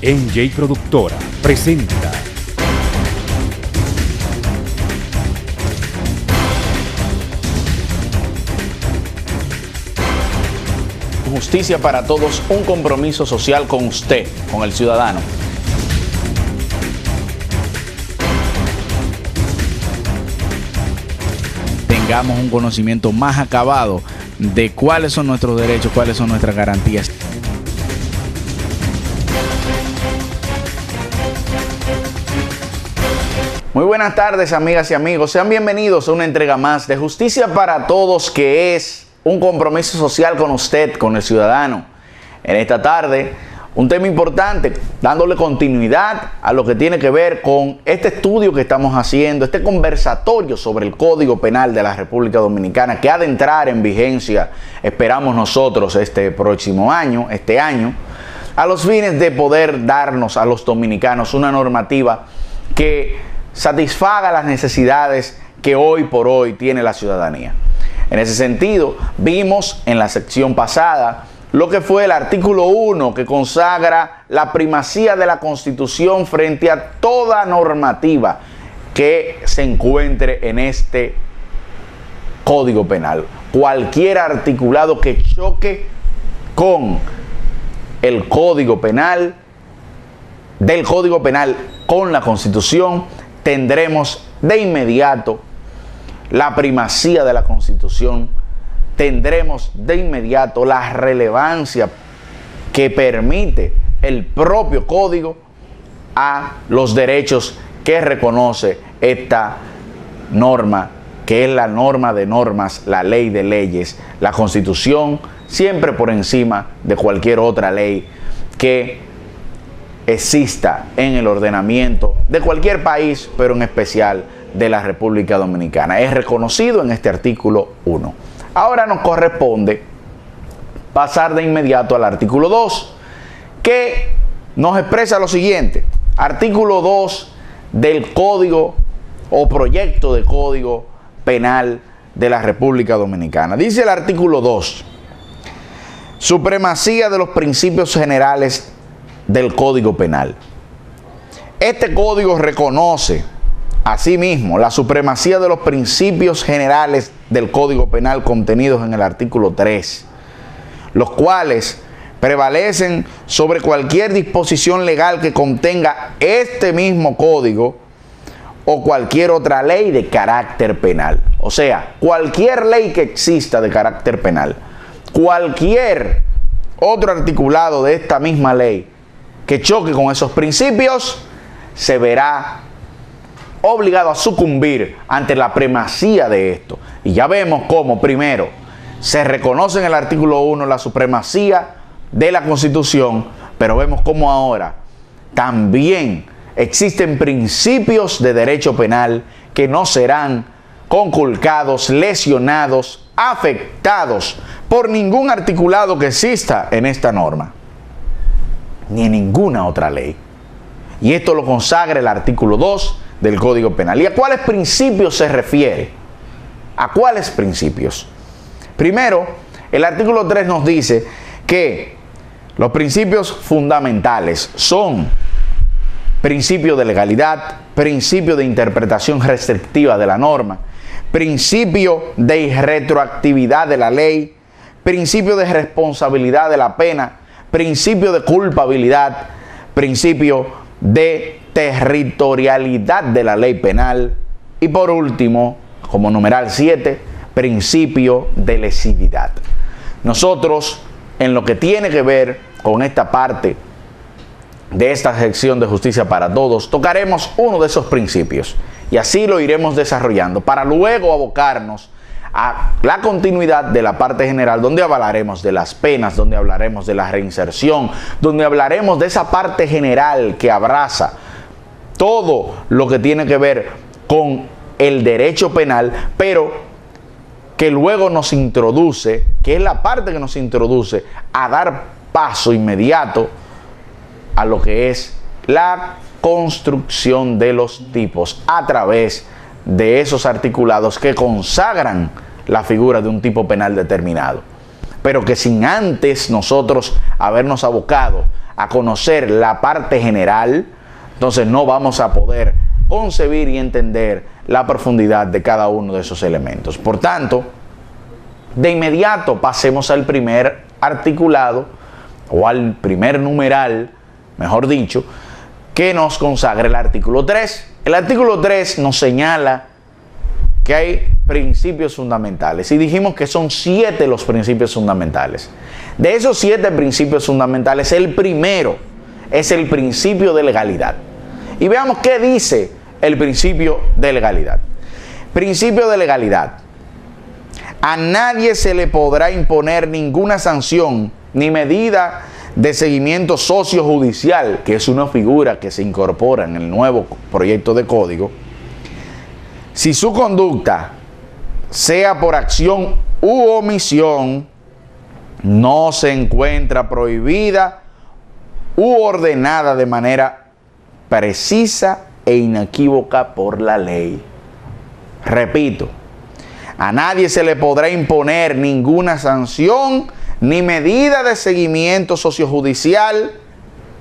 NJ Productora presenta Justicia para Todos, un compromiso social con usted, con el ciudadano. Tengamos un conocimiento más acabado de cuáles son nuestros derechos, cuáles son nuestras garantías. Muy buenas tardes, amigas y amigos. Sean bienvenidos a una entrega más de Justicia para Todos, que es un compromiso social con usted, con el ciudadano. En esta tarde, un tema importante, dándole continuidad a lo que tiene que ver con este estudio que estamos haciendo, este conversatorio sobre el Código Penal de la República Dominicana, que ha de entrar en vigencia, esperamos nosotros, este próximo año, a los fines de poder darnos a los dominicanos una normativa que satisfaga las necesidades que hoy por hoy tiene la ciudadanía. En ese sentido, vimos en la sección pasada lo que fue el artículo 1, que consagra la primacía de la Constitución frente a toda normativa que se encuentre en este Código Penal. Cualquier articulado que choque con el Código Penal, del Código Penal con la Constitución, tendremos de inmediato la primacía de la Constitución, tendremos de inmediato la relevancia que permite el propio Código a los derechos que reconoce esta norma, que es la norma de normas, la ley de leyes, la Constitución, siempre por encima de cualquier otra ley que exista en el ordenamiento de cualquier país, pero en especial de la República Dominicana. Es reconocido en este artículo 1. Ahora nos corresponde pasar de inmediato al artículo 2, que nos expresa lo siguiente. Artículo 2 del Código o Proyecto de Código Penal de la República Dominicana. Dice el artículo 2: supremacía de los principios generales del Código Penal. Este código reconoce asimismo la supremacía de los principios generales del Código Penal contenidos en el artículo 3, los cuales prevalecen sobre cualquier disposición legal que contenga este mismo código o cualquier otra ley de carácter penal. O sea, cualquier ley que exista de carácter penal, cualquier otro articulado de esta misma ley que choque con esos principios, se verá obligado a sucumbir ante la primacía de esto. Y ya vemos cómo, primero, se reconoce en el artículo 1 la supremacía de la Constitución, pero vemos cómo ahora también existen principios de derecho penal que no serán conculcados, lesionados, afectados por ningún articulado que exista en esta norma, ni en ninguna otra ley. Y esto lo consagra el artículo 2 del Código Penal. ¿Y a cuáles principios se refiere? ¿A cuáles principios? Primero, el artículo 3 nos dice que los principios fundamentales son principio de legalidad, principio de interpretación restrictiva de la norma, principio de irretroactividad de la ley, principio de responsabilidad de la pena, principio de culpabilidad, principio de territorialidad de la ley penal y por último, como numeral 7, principio de lesividad. Nosotros, en lo que tiene que ver con esta parte de esta sección de Justicia para Todos, tocaremos uno de esos principios y así lo iremos desarrollando para luego abocarnos a la continuidad de la parte general, donde hablaremos de las penas, donde hablaremos de la reinserción, donde hablaremos de esa parte general que abraza todo lo que tiene que ver con el derecho penal, pero que luego nos introduce, que es la parte que nos introduce a dar paso inmediato a lo que es la construcción de los tipos a través de esos articulados que consagran la figura de un tipo penal determinado. pero que sin antes nosotros habernos abocado a conocer la parte general, entonces no vamos a poder concebir y entender la profundidad de cada uno de esos elementos. Por tanto, de inmediato pasemos al primer articulado o al primer numeral, mejor dicho, que nos consagra el artículo 3. El artículo 3 nos señala que hay principios fundamentales y dijimos que son 7 los principios fundamentales. De esos 7 principios fundamentales, el primero es el principio de legalidad. Y veamos qué dice el principio de legalidad. Principio de legalidad. A nadie se le podrá imponer ninguna sanción ni medida de seguimiento sociojudicial, que es una figura que se incorpora en el nuevo proyecto de código, si su conducta, sea por acción u omisión, no se encuentra prohibida u ordenada de manera precisa e inequívoca por la ley. Repito, a nadie se le podrá imponer ninguna sanción ni medida de seguimiento sociojudicial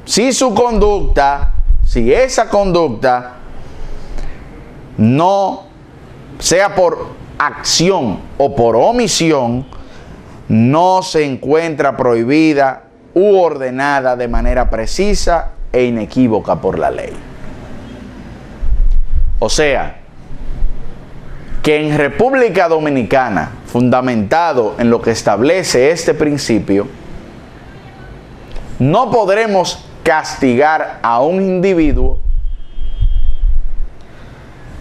si su conducta, si esa conducta no sea por acción o por omisión, no se encuentra prohibida u ordenada de manera precisa e inequívoca por la ley. O sea, que en República Dominicana, fundamentado en lo que establece este principio, no podremos castigar a un individuo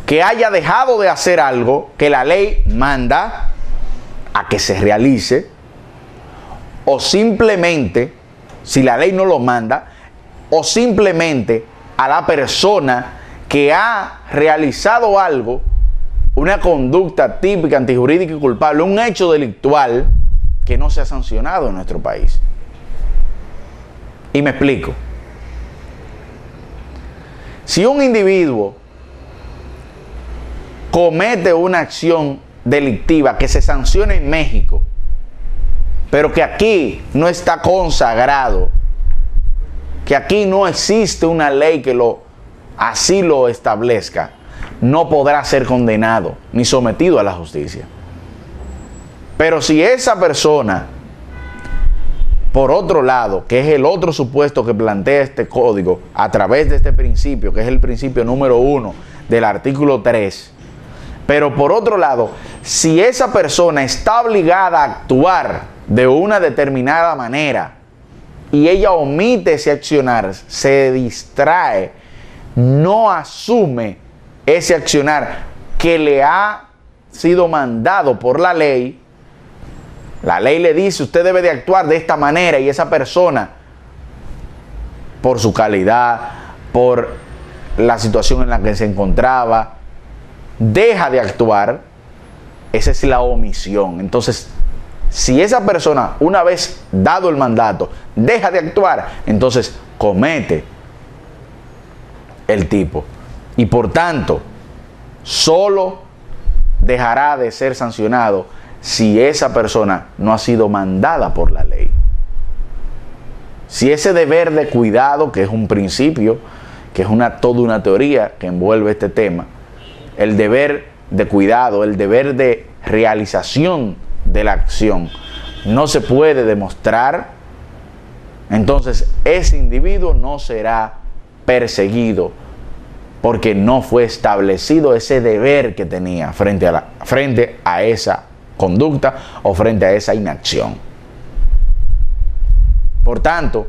que haya dejado de hacer algo que la ley manda a que se realice, o simplemente, si la ley no lo manda, o simplemente a la persona que ha realizado algo, una conducta típica, antijurídica y culpable, un hecho delictual que no se ha sancionado en nuestro país. Y me explico. Si un individuo comete una acción delictiva que se sanciona en México, pero que aquí no está consagrado, que aquí no existe una ley que así lo establezca, no podrá ser condenado ni sometido a la justicia. Pero si esa persona, por otro lado, que es el otro supuesto que plantea este código a través de este principio, que es el principio número 1 del artículo 3, pero por otro lado, si esa persona está obligada a actuar de una determinada manera y ella omite ese accionar, se distrae, no asume ese accionar que le ha sido mandado por la ley le dice, usted debe de actuar de esta manera, y esa persona, por su calidad, por la situación en la que se encontraba, deja de actuar. Esa es la omisión. Entonces, si esa persona, una vez dado el mandato, deja de actuar, entonces comete el tipo. Y por tanto, solo dejará de ser sancionado si esa persona no ha sido mandada por la ley. Si ese deber de cuidado, que es un principio, que es toda una teoría que envuelve este tema, el deber de cuidado, el deber de realización de la acción, no se puede demostrar, entonces ese individuo no será perseguido, porque no fue establecido ese deber que tenía frente a esa conducta o frente a esa inacción. Por tanto,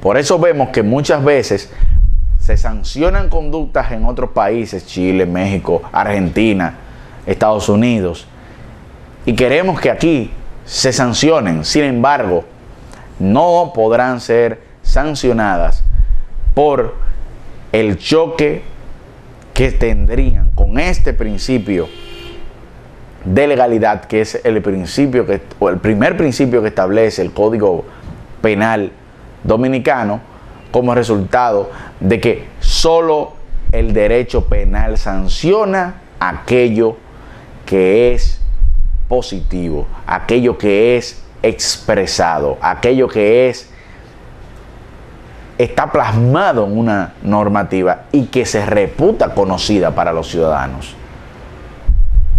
por eso vemos que muchas veces se sancionan conductas en otros países, Chile, México, Argentina, Estados Unidos, y queremos que aquí se sancionen. Sin embargo, no podrán ser sancionadas por el choque que tendrían con este principio de legalidad, que es el primer principio que establece el Código Penal dominicano, como resultado de que solo el derecho penal sanciona aquello que es positivo, aquello que es expresado, aquello que está plasmado en una normativa y que se reputa conocida para los ciudadanos.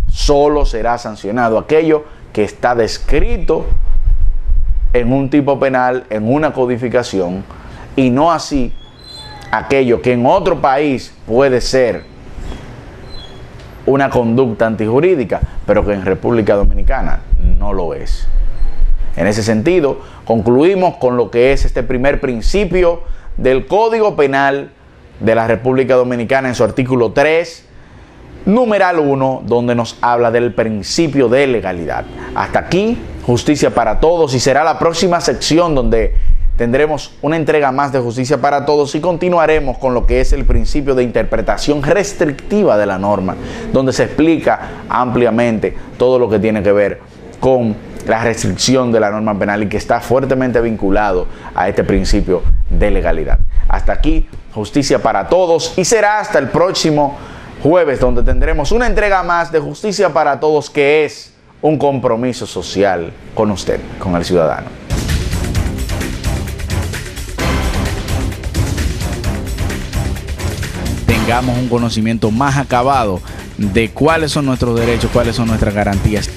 Solo será sancionado aquello que está descrito en un tipo penal, en una codificación, y no así aquello que en otro país puede ser una conducta antijurídica, pero que en República Dominicana no lo es. En ese sentido, concluimos con lo que es este primer principio del Código Penal de la República Dominicana en su artículo 3, numeral 1, donde nos habla del principio de legalidad. Hasta aquí, justicia para todos, y será la próxima sección donde tendremos una entrega más de justicia para todos y continuaremos con lo que es el principio de interpretación restrictiva de la norma, donde se explica ampliamente todo lo que tiene que ver con la restricción de la norma penal y que está fuertemente vinculado a este principio de legalidad. Hasta aquí, justicia para todos, y será hasta el próximo jueves donde tendremos una entrega más de justicia para todos, que es un compromiso social con usted, con el ciudadano. Tengamos un conocimiento más acabado de cuáles son nuestros derechos, cuáles son nuestras garantías.